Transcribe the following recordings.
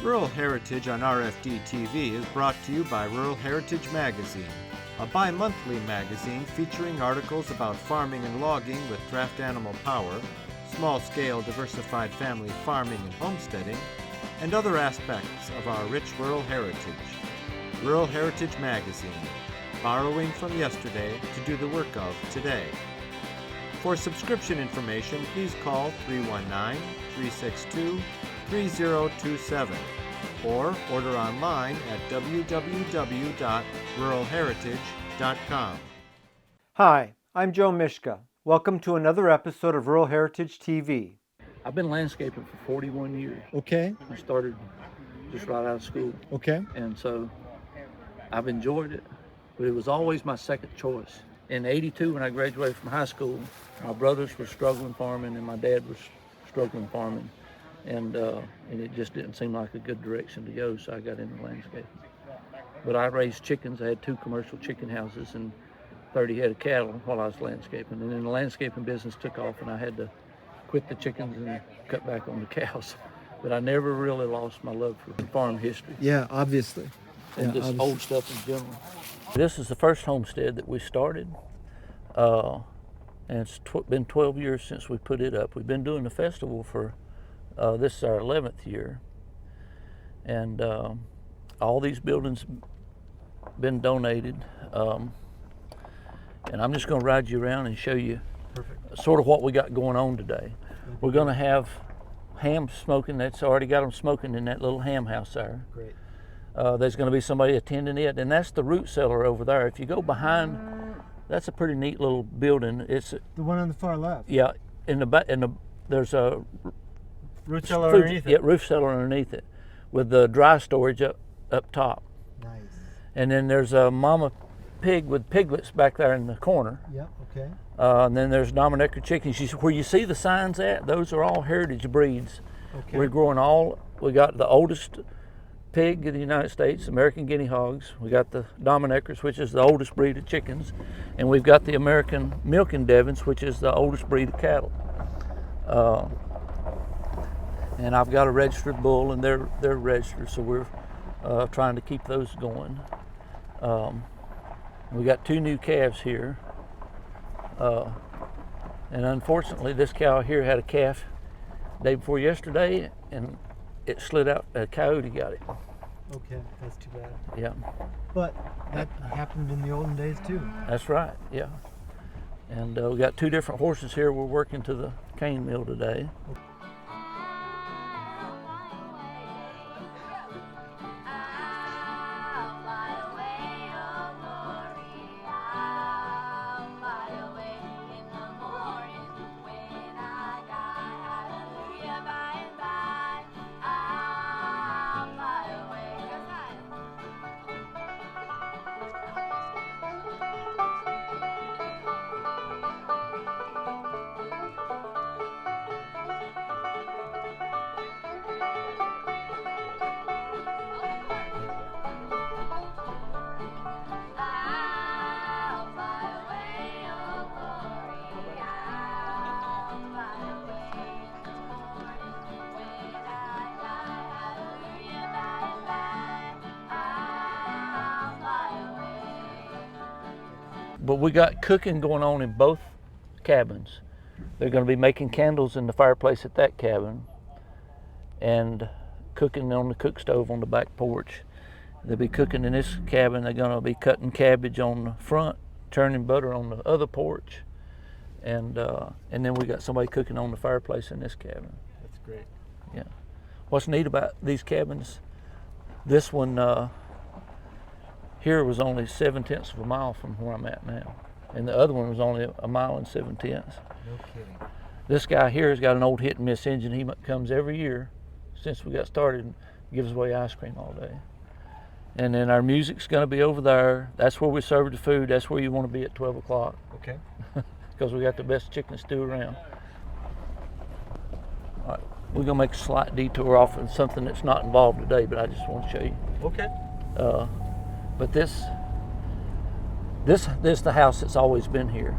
Rural Heritage on RFD TV is brought to you by Rural Heritage Magazine, a bi-monthly magazine featuring articles about farming and logging with draft animal power, small-scale diversified family farming and homesteading, and other aspects of our rich rural heritage. Rural Heritage Magazine, borrowing from yesterday to do the work of today. For subscription information, please call 319-362-3027 or order online at www.ruralheritage.com. Hi, I'm Joe Mishka. Welcome to another episode of Rural Heritage TV. I've been landscaping for 41 years. Okay. I started just right out of school. Okay. And so I've enjoyed it, but it was always my second choice. In '82, when I graduated from high school, my brothers were struggling farming and my dad was struggling farming. And it just didn't seem like a good direction to go, so I got into landscaping. But I raised chickens. I had 2 commercial chicken houses and 30 head of cattle while I was landscaping. And then the landscaping business took off and I had to quit the chickens and cut back on the cows. But I never really lost my love for farm history. Yeah, obviously. And just old stuff in general. This is the first homestead that we started. And it's been 12 years since we put it up. We've been doing the festival for, this is our 11th year. And all these buildings been donated. And I'm just gonna ride you around and show you sort of what we got going on today. We're gonna have ham smoking. That's already got them smoking in that little ham house there. Great. There's going to be somebody attending it, and that's the root cellar over there. If you go behind, that's a pretty neat little building. It's the one on the far left. Yeah, in the back, there's a root cellar underneath it. Yeah, roof cellar underneath it, with the dry storage up top. Nice. And then there's a mama pig with piglets back there in the corner. Yep. Okay. And then there's Dominecker chickens. Where you see the signs at, those are all heritage breeds. Okay. We're growing all. We got the oldest pig in the United States, American guinea hogs. We got the Domineckers, which is the oldest breed of chickens, and we've got the American milking Devons, which is the oldest breed of cattle. And I've got a registered bull, and they're registered, so we're trying to keep those going. We got 2 new calves here, and unfortunately, this cow here had a calf day before yesterday, and it slid out. A coyote got it. Okay, that's too bad. Yeah. But that happened in the olden days too. That's right, yeah. And we got 2 different horses here. We're working to the cane mill today. But we got cooking going on in both cabins. They're going to be making candles in the fireplace at that cabin and cooking on the cook stove on the back porch. They'll be cooking in this cabin. They're going to be cutting cabbage on the front, churning butter on the other porch, and then we got somebody cooking on the fireplace in this cabin. That's great. Yeah. What's neat about these cabins, this one here was only 7/10 of a mile from where I'm at now. And the other one was only 1 mile and 7/10. No kidding. This guy here has got an old hit and miss engine. He comes every year since we got started and gives away ice cream all day. And then our music's gonna be over there. That's where we serve the food. That's where you wanna be at 12 o'clock. Okay. Because we got the best chicken stew around. All right, we're gonna make a slight detour off of something that's not involved today, but I just want to show you. Okay. But this is the house that's always been here.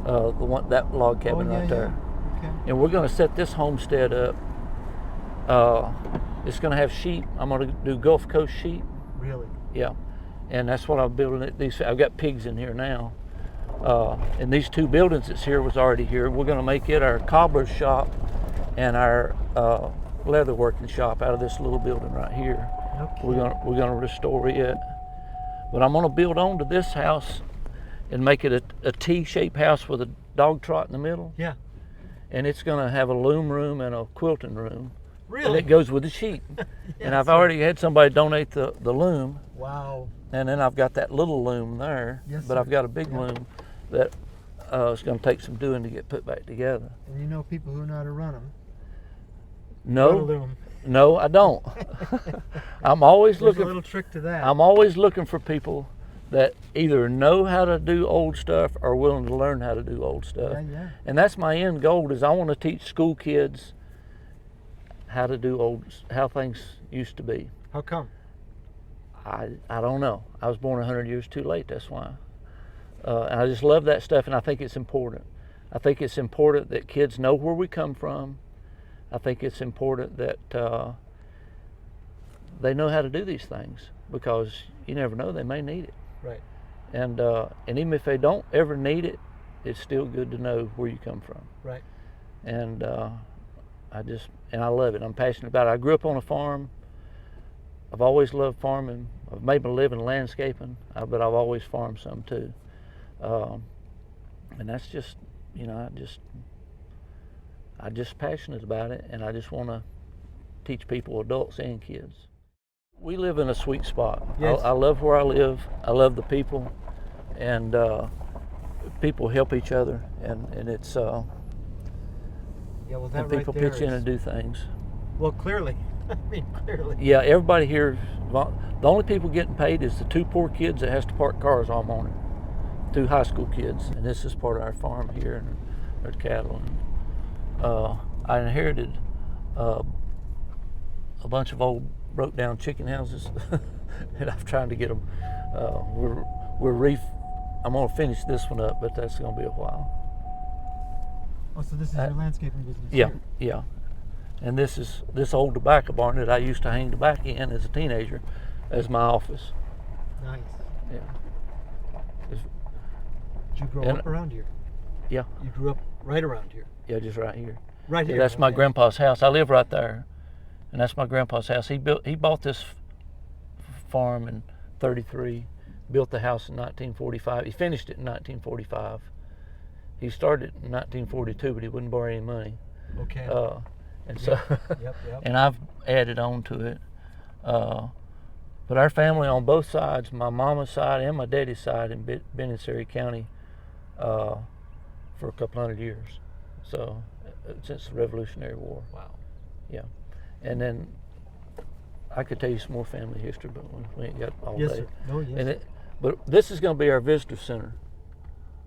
That log cabin right there. Okay. And we're going to set this homestead up It's going to have sheep. I'm going to do Gulf Coast sheep. Really? Yeah, and that's what I'm building. I've got pigs in here now. And these two buildings that's here was already here. We're going to make it our cobbler's shop and our leather working shop out of this little building right here. Okay. We're gonna restore it, but I'm gonna build onto this house and make it a T-shaped house with a dog trot in the middle. Yeah. And it's gonna have a loom room and a quilting room. Really? And it goes with the sheep. Yes, and I've sir. already had somebody donate the loom. Wow. And then I've got that little loom there. Yes, but sir. I've got a big loom that it's gonna take some doing to get put back together. And you know people who know how to run them. No, I don't. I'm always There's looking. a little trick to that. I'm always looking for people that either know how to do old stuff or willing to learn how to do old stuff. Yeah. And that's my end goal. Is I want to teach school kids how to do how things used to be. How come? I don't know. I was born 100 years too late. That's why. And I just love that stuff, and I think it's important. I think it's important that kids know where we come from. I think it's important that they know how to do these things, because you never know, they may need it. Right. And even if they don't ever need it, it's still good to know where you come from. Right. And I love it. I'm passionate about it. I grew up on a farm. I've always loved farming. I've made my living landscaping, but I've always farmed some too. And that's just, I'm just passionate about it, and I just want to teach people, adults and kids. We live in a sweet spot. Yes. I love where I live. I love the people, and people help each other, and it's Yeah, well, that and people right there pitch in is- and do things. Well, clearly. I mean, clearly. Yeah, everybody here. The only people getting paid is the two poor kids that has to park cars all morning. Two high school kids, and this is part of our farm here, and there's cattle. And I inherited a bunch of old broke down chicken houses, and I'm trying to get them. I'm gonna finish this one up, but that's gonna be a while. Oh, so this is your landscaping business? Yeah, here. yeah. And this is this old tobacco barn that I used to hang tobacco in as a teenager as my office. Nice. Yeah. Did you grow And- up around here? Yeah, You grew up right around here. yeah, just right here. Right Yeah, here. that's my okay. grandpa's house. I live right there, and that's my grandpa's house. He bought this farm in '33, built the house in 1945. He finished it in 1945. He started in 1942, but he wouldn't borrow any money. Okay. And so, Yep. and I've added on to it. But our family on both sides, my mama's side and my daddy's side in Bennett County, for a couple hundred years. So since the Revolutionary War. Wow. Yeah. And then I could tell you some more family history, but we ain't got all Yes, day. sir. No, yes. And but this is going to be our visitor center.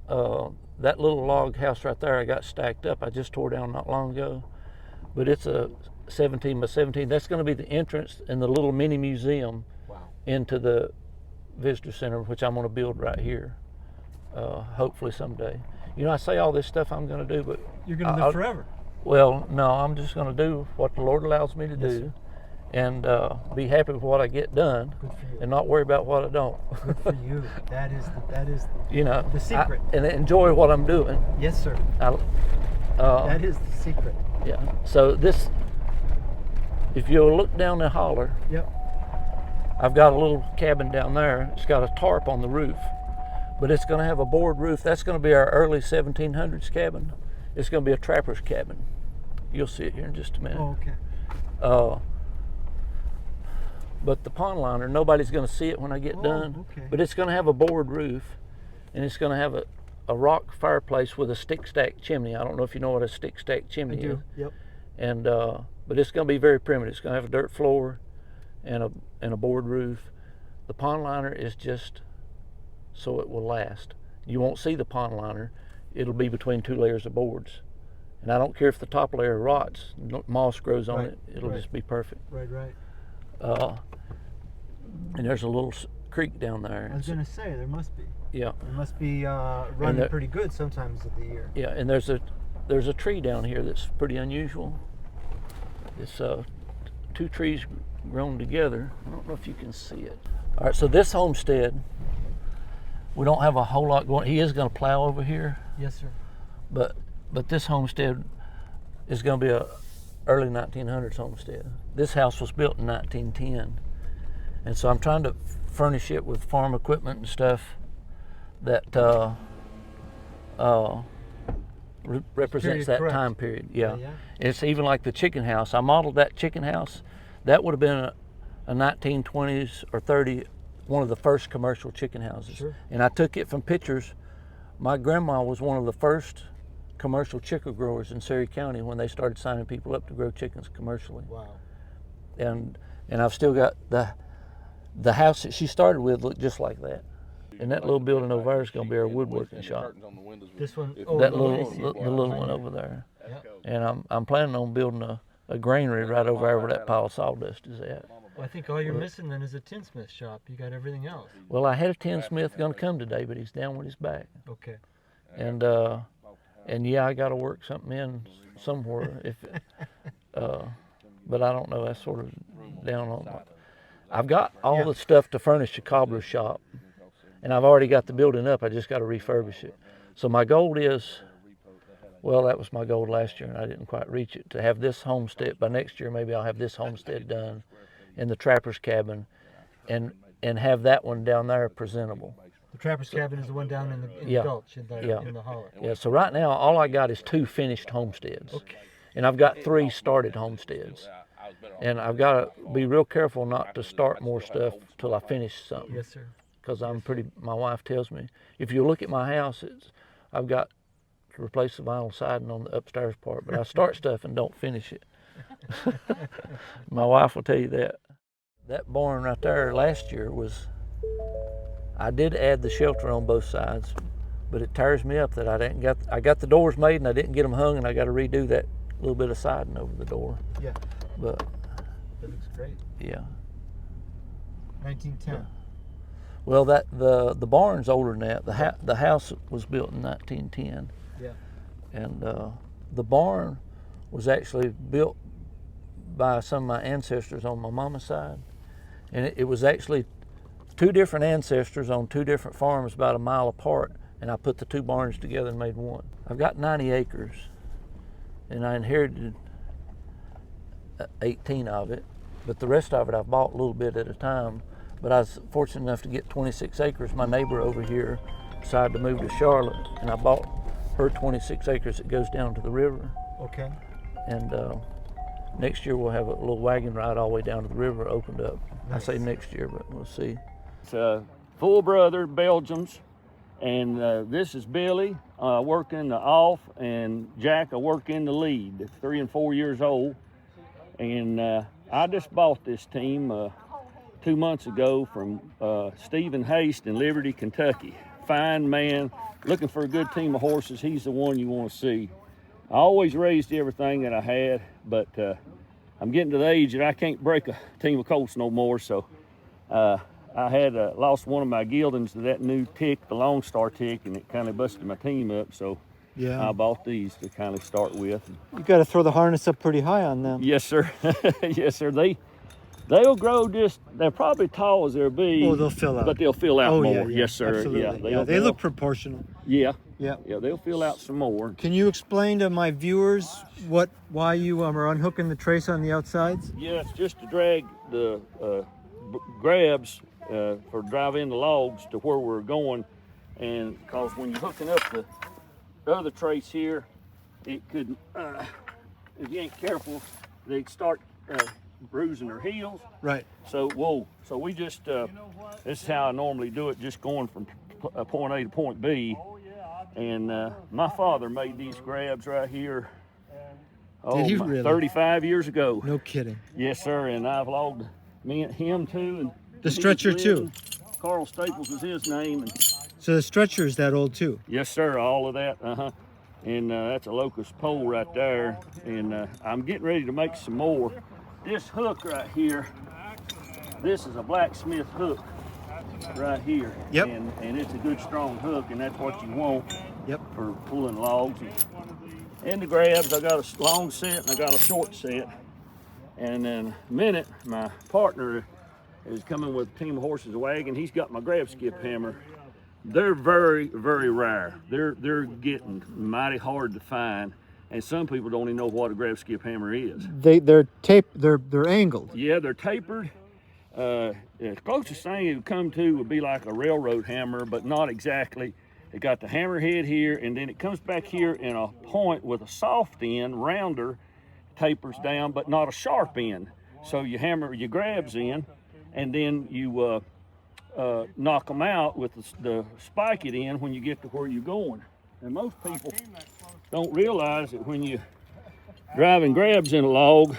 That little log house right there I got stacked up. I just tore down not long ago. But it's a 17 by 17. That's going to be the entrance and the little mini museum Wow. into the visitor center, which I'm going to build right here, hopefully someday. I say all this stuff I'm going to do, but You're going to live forever. well, no, I'm just going to do what the Lord allows me to Yes, do, sir. and be happy with what I get done, Good for you. and not worry about what I don't. Good for you. That is The secret. and enjoy what I'm doing. yes, sir. That is the secret. Yeah. So this, if you'll look down the holler, Yep. I've got a little cabin down there. It's got a tarp on the roof, but it's going to have a board roof. That's going to be our early 1700s cabin. It's going to be a trapper's cabin. You'll see it here in just a minute. Oh, okay. But the pond liner, nobody's going to see it when I get done. Okay. But it's going to have a board roof, and it's going to have a rock fireplace with a stick stack chimney. I don't know if you know what a stick stack chimney I is. do. Yep. And but it's going to be very primitive. It's going to have a dirt floor and a board roof. The pond liner is just so it will last. You won't see the pond liner. It'll be between two layers of boards. And I don't care if the top layer rots, moss grows on Right, it. It'll right. just be perfect. Right. And there's a little creek down there. I was going to say there must be. Yeah, It must be running there- pretty good sometimes of the year. yeah. And there's a tree down here that's pretty unusual. It's two trees grown together. I don't know if you can see it. All right, so this homestead, we don't have a whole lot going. He is going to plow over here. Yes, sir. But this homestead is going to be a early 1900s homestead. This house was built in 1910. And so I'm trying to furnish it with farm equipment and stuff that represents that time period. Yeah. It's even like the chicken house. I modeled that chicken house. That would have been a 1920s or 30, one of the first commercial chicken houses. Sure. And I took it from pictures. My grandma was one of the first commercial chicken growers in Surrey County when they started signing people up to grow chickens commercially. Wow. And I've still got the house that she started with looked just like that. And that little building over there is going to be our woodworking shop. This one? The little one over there. Yep. And I'm planning on building a granary right over there where that pile of sawdust is at. Well, I think all you're missing then is a tinsmith shop. You got everything else. Well, I had a tinsmith going to come today, but he's down with his back. Okay. And yeah, I got to work something in somewhere. But I don't know. That's sort of down on my. I've got all the stuff to furnish a cobbler shop, and I've already got the building up. I just got to refurbish it. So my goal is, well, that was my goal last year, and I didn't quite reach it. To have this homestead by next year, maybe I'll have this homestead done, in the trapper's cabin, and have that one down there presentable. The trapper's cabin is the one down in the gulch, in the hollow. Yeah. So right now, all I got is 2 finished homesteads, and I've got 3 started homesteads. And I've got to be real careful not to start more stuff till I finish something. Yes, sir. Because my wife tells me, if you look at my house, I've got to replace the vinyl siding on the upstairs part, but I start stuff and don't finish it. My wife will tell you that. That barn right there last year I did add the shelter on both sides, but it tears me up that I got the doors made and I didn't get them hung, and I got to redo that little bit of siding over the door. Yeah. But that looks great. Yeah. 1910. Yeah. Well, the barn's older than that. The house was built in 1910. Yeah. And the barn was actually built by some of my ancestors on my mama's side, and it was actually 2 different ancestors on 2 different farms about a mile apart, and I put the 2 barns together and made one. I've got 90 acres, and I inherited 18 of it, but the rest of it I've bought a little bit at a time. But I was fortunate enough to get 26 acres. My neighbor over here decided to move to Charlotte, and I bought her 26 acres that goes down to the river. Okay. And next year we'll have a little wagon ride all the way down to the river opened up. Nice. I say next year, but we'll see. It's full brother, Belgians, and this is Billy working the off, and Jack I work in the lead. They're 3 and 4 years old, and I just bought this team 2 months ago from Stephen Haste in Liberty, Kentucky. Fine man, looking for a good team of horses. He's the one you want to see. I always raised everything that I had, but I'm getting to the age that I can't break a team of colts no more, so I had lost one of my geldings to that new tick, the Long Star tick, and it kind of busted my team up, so I bought these to kind of start with. You got to throw the harness up pretty high on them. Yes, sir. Yes, sir. They'll grow they're probably tall as they'll be. Oh, they'll fill out. But they'll fill out more. Yeah. Yes, sir. Absolutely. Yeah, they look proportional. Yeah. Yeah. Yeah, they'll fill out some more. Can you explain to my viewers why you are unhooking the trace on the outsides? Yeah, it's just to drag the grabs for driving the logs to where we're going. And because when you're hooking up the other trace here, it could, if you ain't careful, they start bruising their heels. Right. So we just, this is how I normally do it, just going from point A to point B. And my father made these grabs right here, Did he really? 35 years ago. No kidding. Yes, sir, and I've logged him too. And The stretcher too? Carl Staples is his name. And So the stretcher is that old too? yes, sir, all of that, And that's a locust pole right there. And I'm getting ready to make some more. This hook right here, this is a blacksmith hook right here. Yep. And it's a good strong hook, and that's what you want. Yep. For pulling logs. And the grabs, I got a long set and I got a short set. And then in a minute, my partner is coming with a team of horses, a wagon. He's got my grab skip hammer. They're very, very rare. They're getting mighty hard to find, and some people don't even know what a grab skip hammer is. They're angled. Yeah, they're tapered. The closest thing it would come to would be like a railroad hammer, but not exactly. It got the hammer head here, and then it comes back here in a point with a soft end, rounder, tapers down, but not a sharp end. So you hammer your grabs in, and then you knock them out with the spike it in when you get to where you're going. And most people don't realize that when you driving grabs in a log,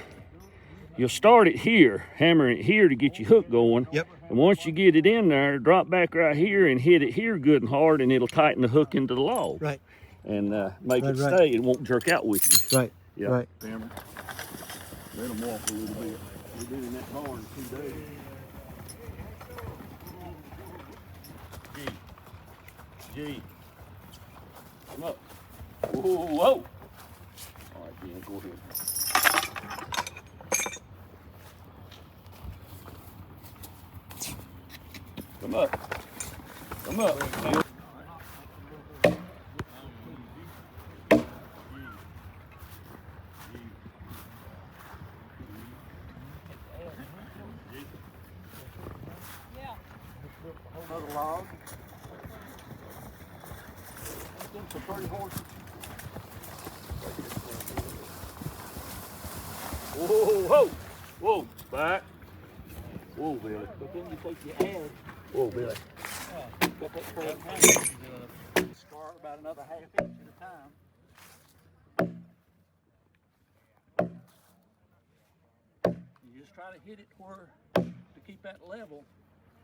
you'll start it here, hammer it here to get your hook going. Yep. And once you get it in there, drop back right here and hit it here good and hard, and it'll tighten the hook into the log. Right. And make it Right. stay. It won't jerk out with you. Right. Yeah. Right. Hammer. Let them walk a little bit. We're doing that hard in 2 days. G. Come up. Whoa, whoa. All right, Ben, go ahead. Come up. Come up. Another log. Some pretty horses. Whoa, whoa, whoa, back. Whoa, Billy. But then you take your ad. Whoa, Billy. Got that crab scar about another half inch at a time. You just try to hit it where, to keep that level,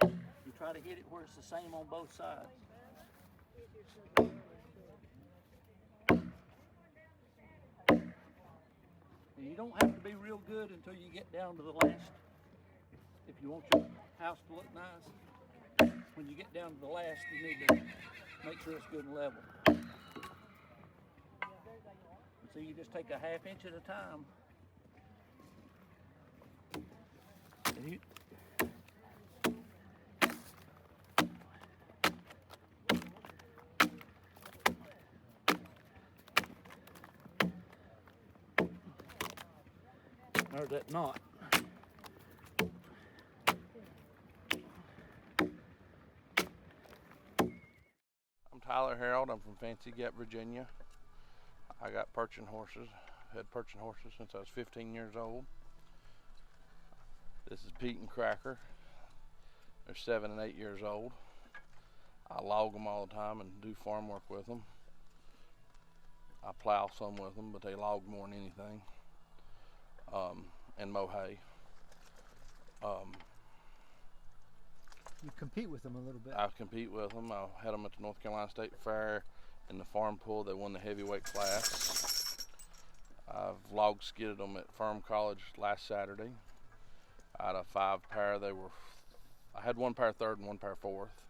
you try to hit it where it's the same on both sides. And you don't have to be real good until you get down to the last. If you want your house to look nice, when you get down to the last, you need to make sure it's good and level. So you just take a half inch at a time. And you, there's that knot. I'm Tyler Harold. I'm from Fancy Gap, Virginia. I got perching horses. Had perching horses since I was 15 years old. This is Pete and Cracker. They're 7 and 8 years old. I log them all the time and do farm work with them. I plow some with them, but they log more than anything. And mow hay. You compete with them a little bit. I compete with them. I had them at the North Carolina State Fair in the farm pool. They won the heavyweight class. I've log skidded them at Firm College last Saturday. Out of 5 pair, I had 1 pair third and 1 pair fourth.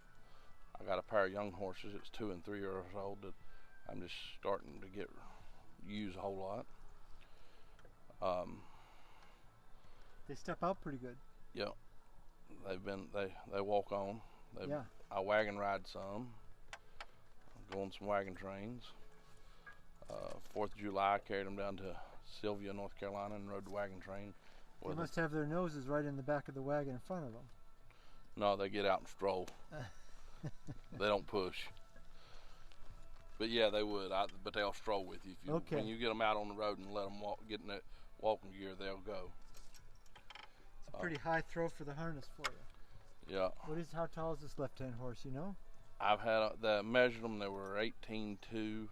I got a pair of young horses. It's 2 and 3 years old that I'm just starting to use a whole lot. They step out pretty good. Yep. They walk on. Yeah. I wagon ride some. Go on some wagon trains. 4th of July, I carried them down to Sylvia, North Carolina, and rode the wagon train. They must have their noses right in the back of the wagon in front of them. No, they get out and stroll. They don't push. But yeah, they would. But they'll stroll with you. Okay. When you get them out on the road and let them get in that walking gear, they'll go. It's a pretty high throw for the harness for you. Yeah. How tall is this left-hand horse, you know? I've had measured them. They were 18.2,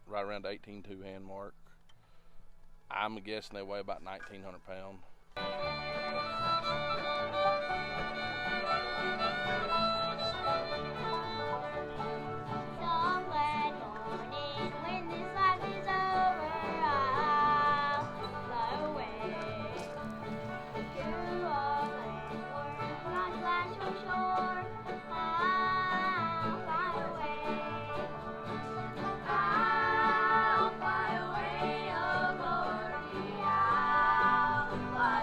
right around the 18.2 hand mark. I'm guessing they weigh about 1,900 pounds. Fly away, oh glory, I'll fly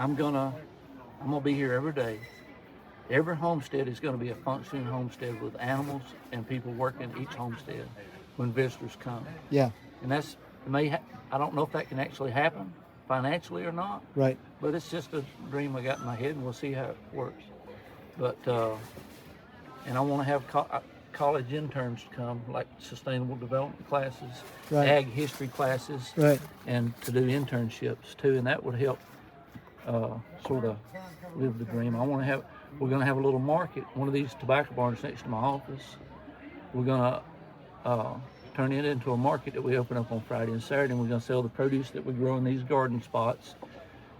I'm gonna be here every day. Every homestead is gonna be a functioning homestead with animals and people working each homestead when visitors come. Yeah. And that's, I don't know if that can actually happen financially or not, Right. but it's just a dream I got in my head, and we'll see how it works. But, and I wanna have college interns come, like sustainable development classes, Right. ag history classes, Right. and to do internships too, and that would help sort of live the dream. We're gonna have a little market, one of these tobacco barns next to my office. We're gonna turn it into a market that we open up on Friday and Saturday, and we're gonna sell the produce that we grow in these garden spots,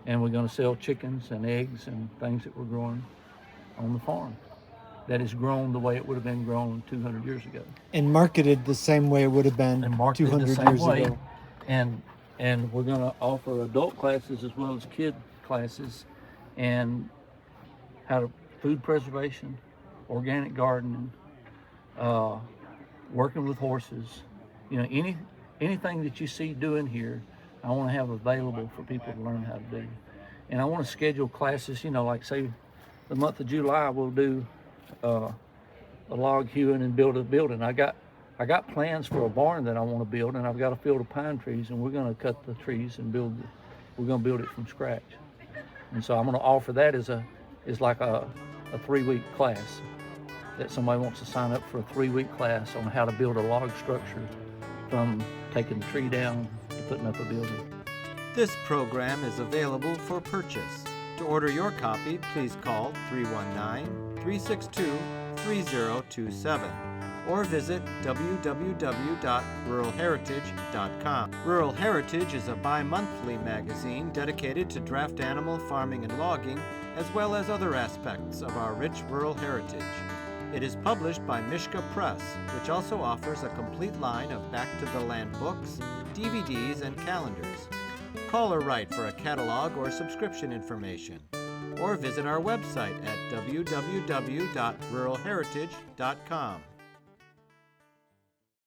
and we're gonna sell chickens and eggs and things that we're growing on the farm that is grown the way it would have been grown 200 years ago. And marketed the same way it would have been And marketed 200 the same years way. ago. And we're going to offer adult classes as well as kid classes, and how to food preservation, organic gardening, working with horses. You know, anything that you see doing here, I want to have available for people to learn how to do. And I want to schedule classes, you know, like say the month of July we'll do a log hewing and build a building. I got plans for a barn that I want to build, and I've got a field of pine trees, and we're going to cut the trees and we're going to build it from scratch. And so I'm going to offer that as like a 3-week class, that somebody wants to sign up for a 3-week class on how to build a log structure from taking the tree down to putting up a building. This program is available for purchase. To order your copy, please call 319-362-3027 or visit www.ruralheritage.com. Rural Heritage is a bi-monthly magazine dedicated to draft animal farming and logging, as well as other aspects of our rich rural heritage. It is published by Mishka Press, which also offers a complete line of Back to the Land books, DVDs, and calendars. Call or write for a catalog or subscription information, or visit our website at www.ruralheritage.com.